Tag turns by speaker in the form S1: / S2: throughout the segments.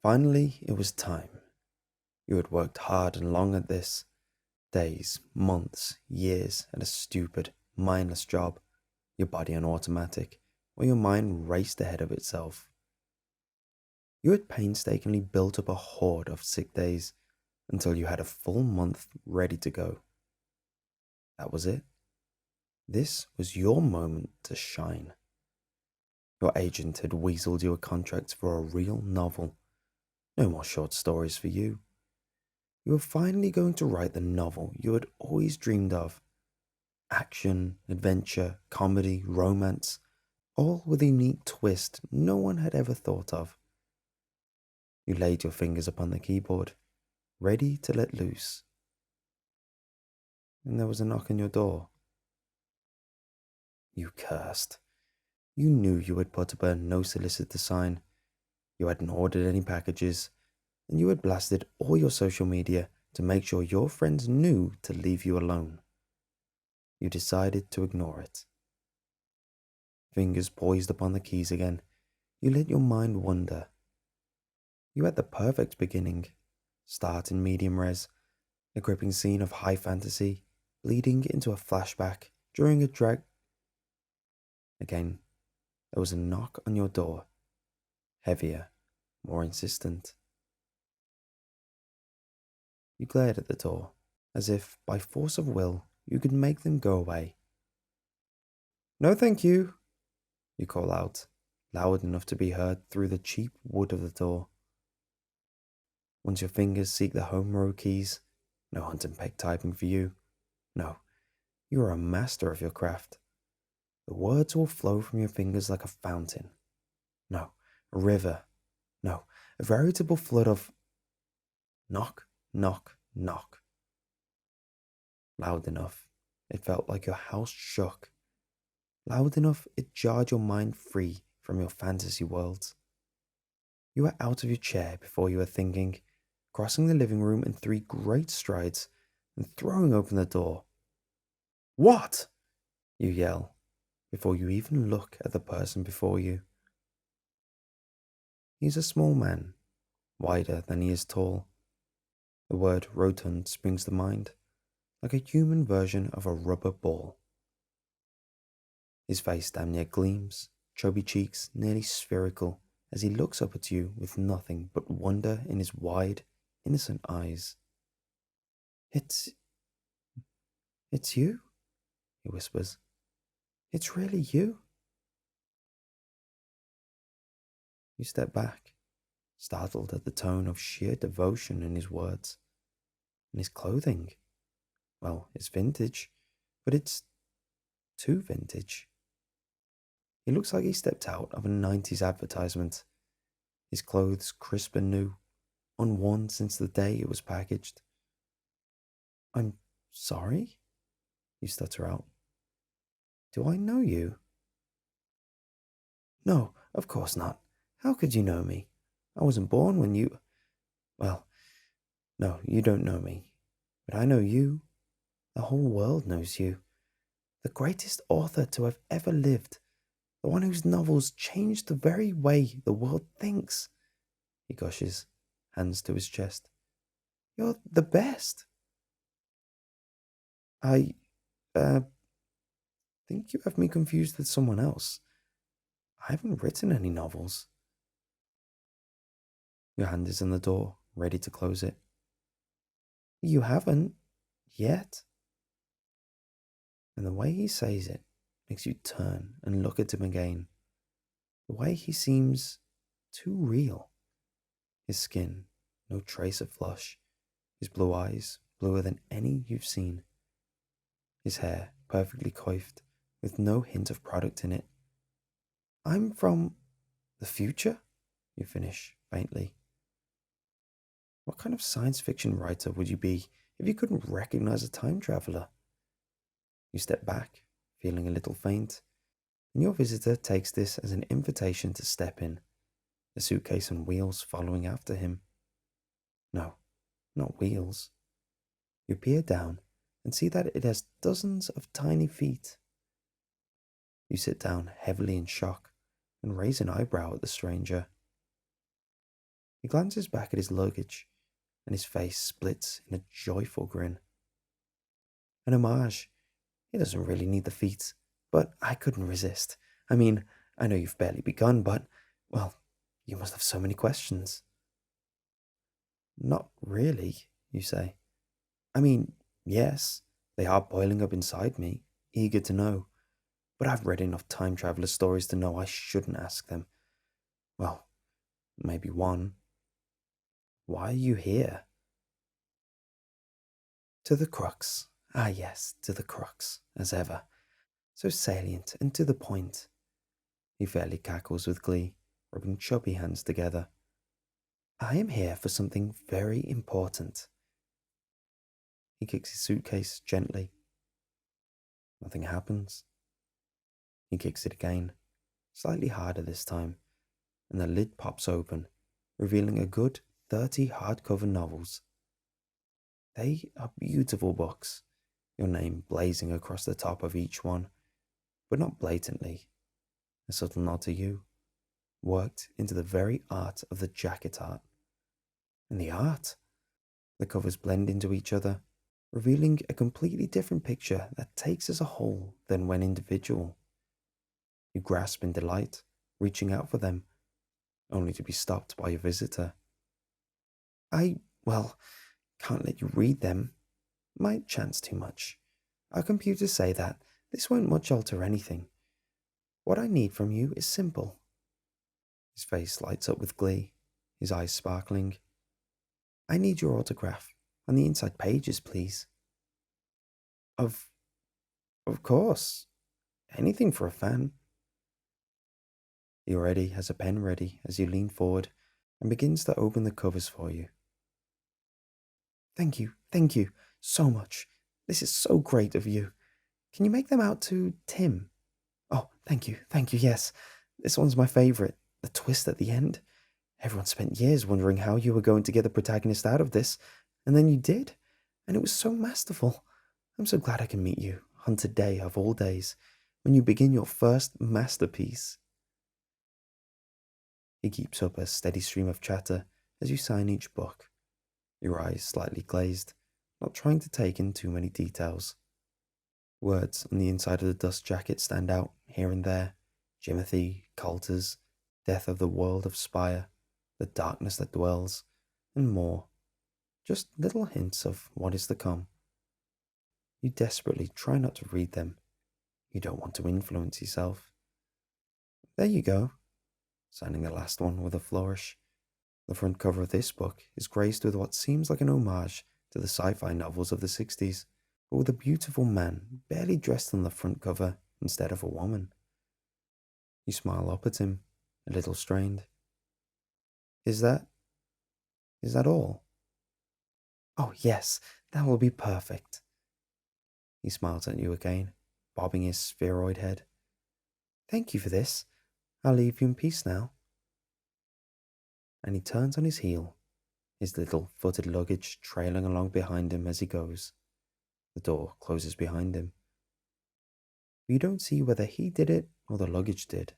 S1: Finally, it was time. You had worked hard and long at this. Days, months, years at a stupid, mindless job, your body on automatic, while your mind raced ahead of itself. You had painstakingly built up a hoard of sick days until you had a full month ready to go. That was it. This was your moment to shine. Your agent had weaseled you a contract for a real novel. No more short stories for you. You were finally going to write the novel you had always dreamed of. Action, adventure, comedy, romance, all with a unique twist no one had ever thought of. You laid your fingers upon the keyboard, ready to let loose. And there was a knock on your door. You cursed. You knew you had put up a no solicitor sign. You hadn't ordered any packages, and you had blasted all your social media to make sure your friends knew to leave you alone. You decided to ignore it. Fingers poised upon the keys again, you let your mind wander. You had the perfect beginning. Start in medium res, a gripping scene of high fantasy, bleeding into a flashback during a drag. Again, there was a knock on your door. Heavier, more insistent. You glared at the door, as if by force of will you could make them go away. "No, thank you," you call out, loud enough to be heard through the cheap wood of the door. Once your fingers seek the home row keys, no hunt and peck typing for you. No, you are a master of your craft. The words will flow from your fingers like a fountain. No, a river. No, a veritable flood of knock, knock, knock. Loud enough, it felt like your house shook. Loud enough, it jarred your mind free from your fantasy worlds. You were out of your chair before you were thinking, crossing the living room in 3 great strides and throwing open the door. "What?" you yell, before you even look at the person before you. He's a small man, wider than he is tall. The word rotund springs to mind, like a human version of a rubber ball. His face damn near gleams, chubby cheeks nearly spherical, as he looks up at you with nothing but wonder in his wide, innocent eyes. It's you," he whispers. "It's really you." You step back, startled at the tone of sheer devotion in his words. And his clothing, well, it's vintage, but it's too vintage. He looks like he stepped out of a 90s advertisement. His clothes crisp and new, unworn since the day it was packaged. "I'm sorry?" you stutter out. "Do I know you?" "No, of course not. How could you know me? I wasn't born when you... Well, no, you don't know me. But I know you. The whole world knows you. The greatest author to have ever lived. The one whose novels changed the very way the world thinks," he gushes, hands to his chest. "You're the best." I, uh, think you have me confused with someone else. I haven't written any novels." Your hand is on the door, ready to close it. "You haven't? Yet?" And the way he says it makes you turn and look at him again. The way he seems too real. His skin, no trace of flush. His blue eyes, bluer than any you've seen. His hair, perfectly coiffed, with no hint of product in it. "I'm from the future?" you finish, faintly. What kind of science fiction writer would you be if you couldn't recognize a time traveler? You step back, feeling a little faint, and your visitor takes this as an invitation to step in, a suitcase on wheels following after him. No, not wheels. You peer down and see that it has dozens of tiny feet. You sit down heavily in shock and raise an eyebrow at the stranger. He glances back at his luggage, and his face splits in a joyful grin. An homage. He doesn't really need the feat, but I couldn't resist. I mean, I know you've barely begun, but, well, you must have so many questions. Not really, you say. I mean, yes, they are boiling up inside me, eager to know, but I've read enough time traveler stories to know I shouldn't ask them. Well, maybe one. Why are you here? To the crux. Ah, yes, to the crux, as ever. So salient and to the point. He fairly cackles with glee, rubbing chubby hands together. I am here for something very important. He kicks his suitcase gently. Nothing happens. He kicks it again, slightly harder this time, and the lid pops open, revealing a good 30 hardcover novels. They are beautiful books, your name blazing across the top of each one, but not blatantly. A subtle nod to you, worked into the very art of the jacket art. And the art? The covers blend into each other, revealing a completely different picture that takes as a whole than when individual. You grasp in delight, reaching out for them, only to be stopped by a visitor. Well, can't let you read them. Might chance too much. Our computers say that this won't much alter anything. What I need from you is simple. His face lights up with glee, his eyes sparkling. I need your autograph on the inside pages, please. Of of course. Anything for a fan. He already has a pen ready as you lean forward and begins to open the covers for you. Thank you so much. This is so great of you. Can you make them out to Tim? Oh, thank you, yes. This one's my favourite. The twist at the end. Everyone spent years wondering how you were going to get the protagonist out of this, and then you did, and it was so masterful. I'm so glad I can meet you on today of all days, when you begin your first masterpiece. He keeps up a steady stream of chatter as you sign each book, your eyes slightly glazed, not trying to take in too many details. Words on the inside of the dust jacket stand out here and there. Jimothy, Coulter's, death of the world of Spire, the darkness that dwells, and more. Just little hints of what is to come. You desperately try not to read them. You don't want to influence yourself. There you go, signing the last one with a flourish. The front cover of this book is graced with what seems like an homage to the sci-fi novels of the 60s, but with a beautiful man barely dressed on the front cover instead of a woman. You smile up at him, a little strained. Is that all? Oh, yes, that will be perfect. He smiles at you again, bobbing his spheroid head. Thank you for this. I'll leave you in peace now. And he turns on his heel, his little footed luggage trailing along behind him as he goes. The door closes behind him. But you don't see whether he did it or the luggage did.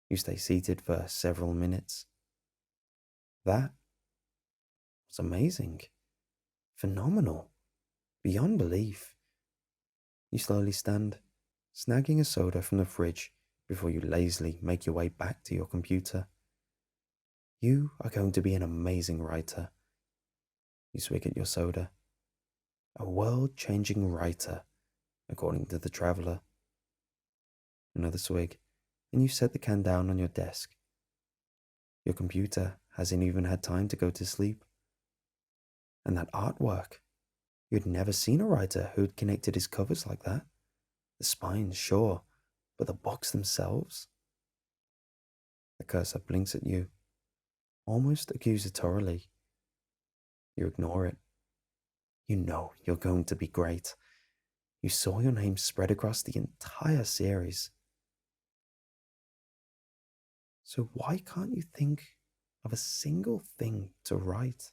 S1: You stay seated for several minutes. That was amazing. Phenomenal. Beyond belief. You slowly stand, snagging a soda from the fridge before you lazily make your way back to your computer. You are going to be an amazing writer. You swig at your soda. A world-changing writer, according to the traveller. Another swig, and you set the can down on your desk. Your computer hasn't even had time to go to sleep. And that artwork. You'd never seen a writer who'd connected his covers like that. The spines, sure, but the books themselves? The cursor blinks at you, almost accusatorily. You ignore it. You know you're going to be great. You saw your name spread across the entire series. So why can't you think of a single thing to write?